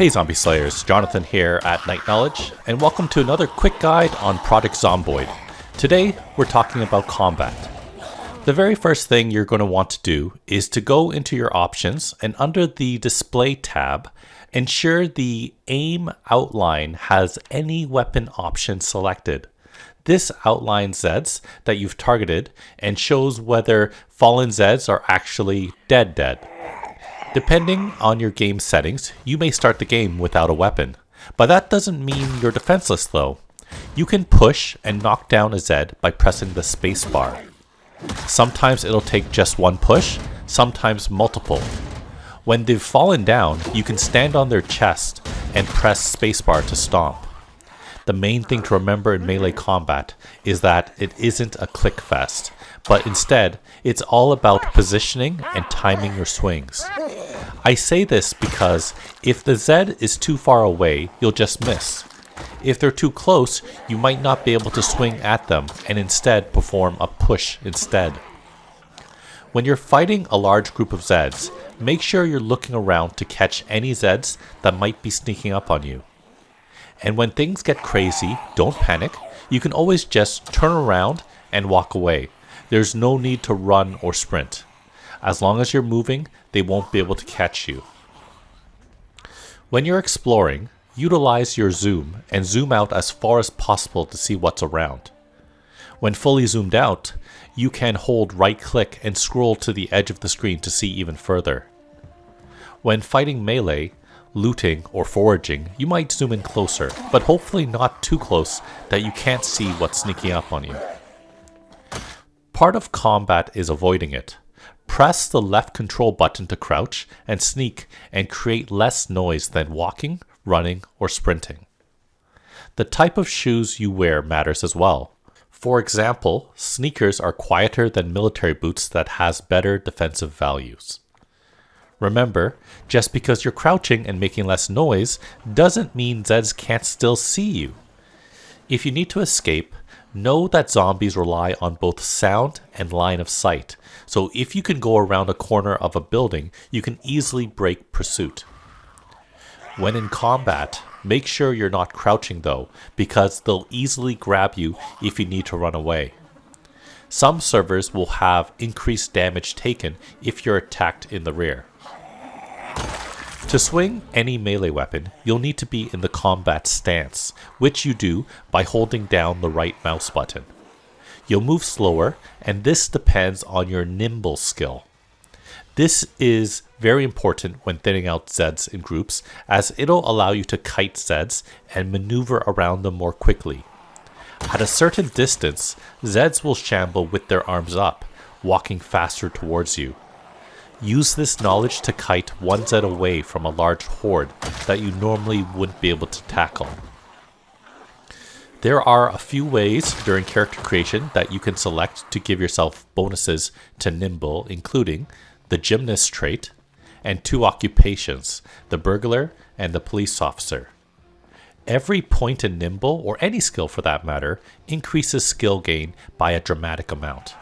Hey Zombie Slayers, Jonathan here at Night Knowledge, and welcome to another quick guide on Project Zomboid. Today, we're talking about combat. The very first thing you're going to want to do is to go into your options and under the display tab, ensure the aim outline has any weapon option selected. This outlines Zeds that you've targeted and shows whether fallen Zeds are actually dead. Depending on your game settings, you may start the game without a weapon, but that doesn't mean you're defenseless though. You can push and knock down a Zed by pressing the space bar. Sometimes it'll take just one push, sometimes multiple. When they've fallen down, you can stand on their chest and press spacebar to stomp. The main thing to remember in melee combat is that it isn't a click fest, but instead, it's all about positioning and timing your swings. I say this because if the Zed is too far away, you'll just miss. If they're too close, you might not be able to swing at them and instead perform a push instead. When you're fighting a large group of Zeds, make sure you're looking around to catch any Zeds that might be sneaking up on you. And when things get crazy, don't panic. You can always just turn around and walk away. There's no need to run or sprint. As long as you're moving, they won't be able to catch you. When you're exploring, utilize your zoom and zoom out as far as possible to see what's around. When fully zoomed out, you can hold right click and scroll to the edge of the screen to see even further. When fighting melee, looting, or foraging, you might zoom in closer, but hopefully not too close that you can't see what's sneaking up on you. Part of combat is avoiding it. Press the left control button to crouch and sneak and create less noise than walking, running, or sprinting. The type of shoes you wear matters as well. For example, sneakers are quieter than military boots that has better defensive values. Remember, just because you're crouching and making less noise doesn't mean Zeds can't still see you. If you need to escape, know that zombies rely on both sound and line of sight, so if you can go around a corner of a building, you can easily break pursuit. When in combat, make sure you're not crouching though, because they'll easily grab you if you need to run away. Some servers will have increased damage taken if you're attacked in the rear. To swing any melee weapon, you'll need to be in the combat stance, which you do by holding down the right mouse button. You'll move slower, and this depends on your nimble skill. This is very important when thinning out Zeds in groups, as it'll allow you to kite Zeds and maneuver around them more quickly. At a certain distance, Zeds will shamble with their arms up, walking faster towards you. Use this knowledge to kite one Zed away from a large horde that you normally wouldn't be able to tackle. There are a few ways during character creation that you can select to give yourself bonuses to nimble, including the gymnast trait and two occupations, the burglar and the police officer. Every point in nimble, or any skill for that matter, increases skill gain by a dramatic amount.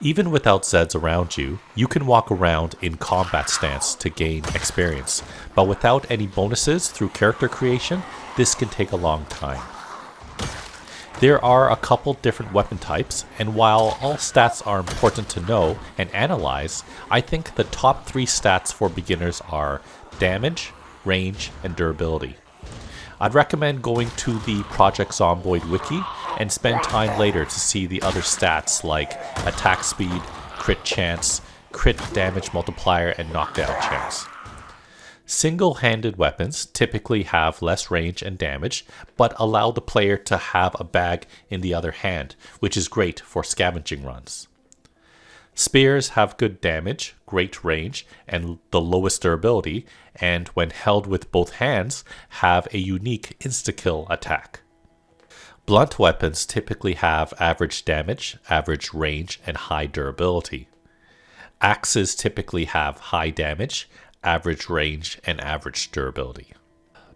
Even without Zeds around you, you can walk around in combat stance to gain experience, but without any bonuses through character creation, this can take a long time. There are a couple different weapon types, and while all stats are important to know and analyze, I think the top 3 stats for beginners are damage, range, and durability. I'd recommend going to the Project Zomboid wiki and spend time later to see the other stats like attack speed, crit chance, crit damage multiplier, and knockdown chance. Single-handed weapons typically have less range and damage, but allow the player to have a bag in the other hand, which is great for scavenging runs. Spears have good damage, great range, and the lowest durability, and when held with both hands, have a unique insta-kill attack. Blunt weapons typically have average damage, average range, and high durability. Axes typically have high damage, average range, and average durability.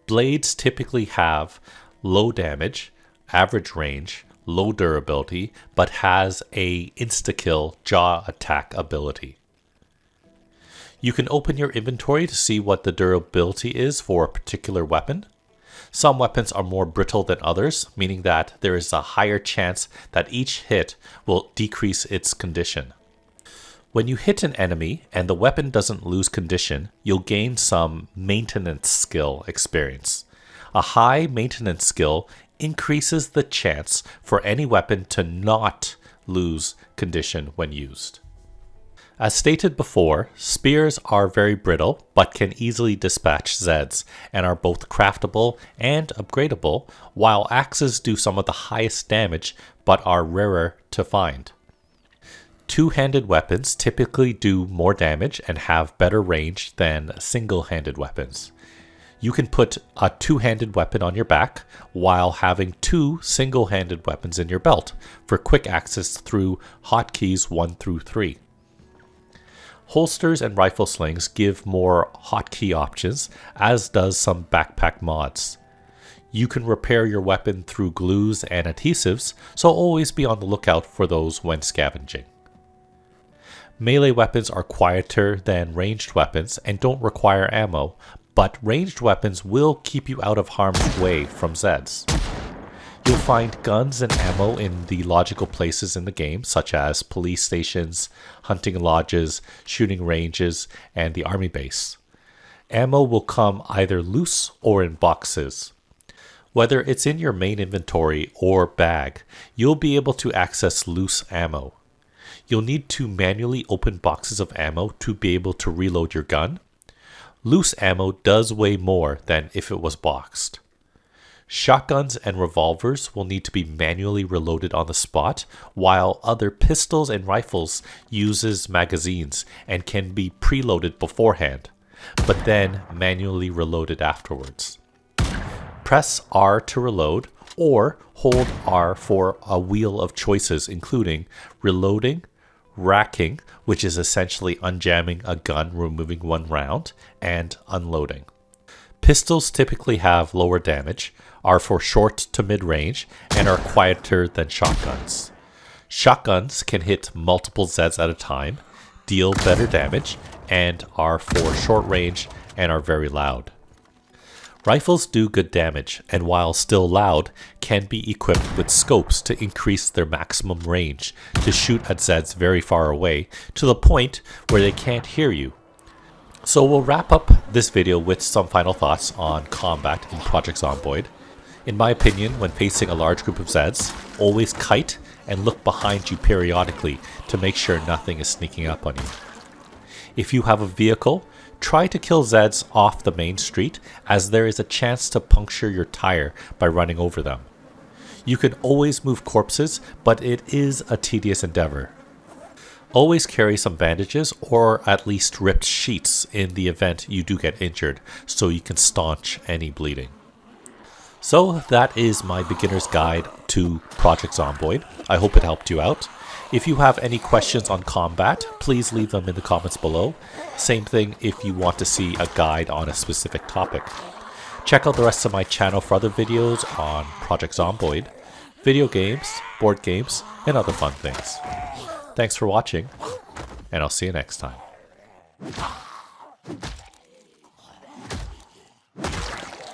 Blades typically have low damage, average range, low durability, but has a insta-kill jaw attack ability. You can open your inventory to see what the durability is for a particular weapon. Some weapons are more brittle than others, meaning that there is a higher chance that each hit will decrease its condition. When you hit an enemy and the weapon doesn't lose condition, you'll gain some maintenance skill experience. A high maintenance skill increases the chance for any weapon to not lose condition when used. As stated before, spears are very brittle but can easily dispatch Zeds and are both craftable and upgradable, while axes do some of the highest damage but are rarer to find. Two-handed weapons typically do more damage and have better range than single-handed weapons. You can put a two-handed weapon on your back while having two single-handed weapons in your belt for quick access through hotkeys 1 through 3. Holsters and rifle slings give more hotkey options, as does some backpack mods. You can repair your weapon through glues and adhesives, so always be on the lookout for those when scavenging. Melee weapons are quieter than ranged weapons and don't require ammo, but ranged weapons will keep you out of harm's way from Zeds. You'll find guns and ammo in the logical places in the game, such as police stations, hunting lodges, shooting ranges, and the army base. Ammo will come either loose or in boxes. Whether it's in your main inventory or bag, you'll be able to access loose ammo. You'll need to manually open boxes of ammo to be able to reload your gun. Loose ammo does weigh more than if it was boxed. Shotguns and revolvers will need to be manually reloaded on the spot, while other pistols and rifles uses magazines and can be preloaded beforehand, but then manually reloaded afterwards. Press R to reload, or hold R for a wheel of choices including reloading, racking, which is essentially unjamming a gun removing one round, and unloading. Pistols typically have lower damage, are for short to mid-range, and are quieter than shotguns. Shotguns can hit multiple Zeds at a time, deal better damage, and are for short range and are very loud. Rifles do good damage, and while still loud, can be equipped with scopes to increase their maximum range to shoot at Zeds very far away, to the point where they can't hear you. So we'll wrap up this video with some final thoughts on combat in Project Zomboid. In my opinion, when facing a large group of Zeds, always kite and look behind you periodically to make sure nothing is sneaking up on you. If you have a vehicle, try to kill Zeds off the main street, as there is a chance to puncture your tire by running over them. You can always move corpses, but it is a tedious endeavor. Always carry some bandages or at least ripped sheets in the event you do get injured, so you can staunch any bleeding. So that is my beginner's guide to Project Zomboid. I hope it helped you out. If you have any questions on combat, please leave them in the comments below. Same thing if you want to see a guide on a specific topic. Check out the rest of my channel for other videos on Project Zomboid, video games, board games, and other fun things. Thanks for watching, and I'll see you next time.